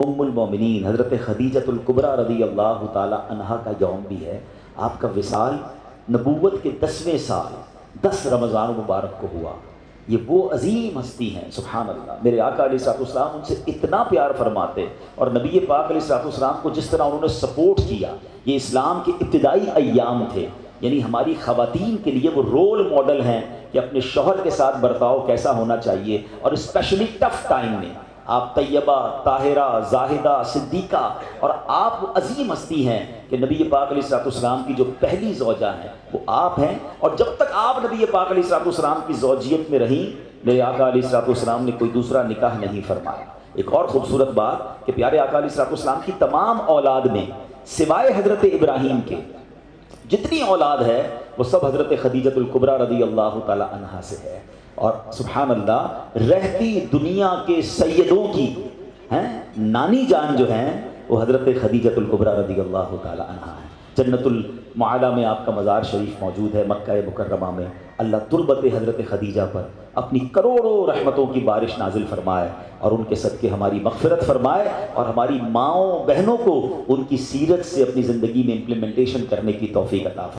ام المومنین حضرت خدیجۃ الکبریٰ رضی اللہ تعالی عنہا کا یوم بھی ہے۔ آپ کا وصال نبوت کے 10ویں سال 10 رمضان مبارک کو ہوا۔ یہ وہ عظیم ہستی ہیں، سبحان اللہ۔ میرے آقا علیہ الصلوۃ والسلام ان سے اتنا پیار فرماتے، اور نبی پاک علیہ الصلوۃ والسلام کو جس طرح انہوں نے سپورٹ کیا، یہ اسلام کے ابتدائی ایام تھے، یعنی ہماری خواتین کے لیے وہ رول ماڈل ہیں کہ اپنے شوہر کے ساتھ برتاؤ کیسا ہونا چاہیے، اور اسپیشلی ٹف ٹائم میں آپ طیبہ، طاہرہ، زاہدہ، صدیقہ، اور آپ عظیم ہستی ہیں کہ نبی پاک علیہ الصلوۃ والسلام کی جو پہلی زوجہ ہیں وہ آپ ہیں، اور جب تک آپ نبی پاک علیہ الصلوۃ والسلام کی زوجیت میں رہیں، میرے آقا علیہ الصلوۃ والسلام نے کوئی دوسرا نکاح نہیں فرمایا۔ ایک اور خوبصورت بات کہ پیارے آقا علیہ الصلوۃ والسلام کی تمام اولاد میں سوائے حضرت ابراہیم کے جتنی اولاد ہے وہ سب حضرت خدیجۃ الکبریٰ رضی اللہ تعالی عنہا سے ہے، اور سبحان اللہ رہتی دنیا کے سیدوں کی نانی جان جو ہیں وہ حضرت خدیجۃ الکبریٰ رضی اللہ تعالی عنہا ہے۔ جنت المعلیٰ میں آپ کا مزار شریف موجود ہے، مکہ مکرمہ میں۔ اللہ تربت حضرت خدیجہ پر اپنی کروڑوں رحمتوں کی بارش نازل فرمائے، اور ان کے صدقے ہماری مغفرت فرمائے، اور ہماری ماؤں بہنوں کو ان کی سیرت سے اپنی زندگی میں امپلیمنٹیشن کرنے کی توفیق عطا فرمائے۔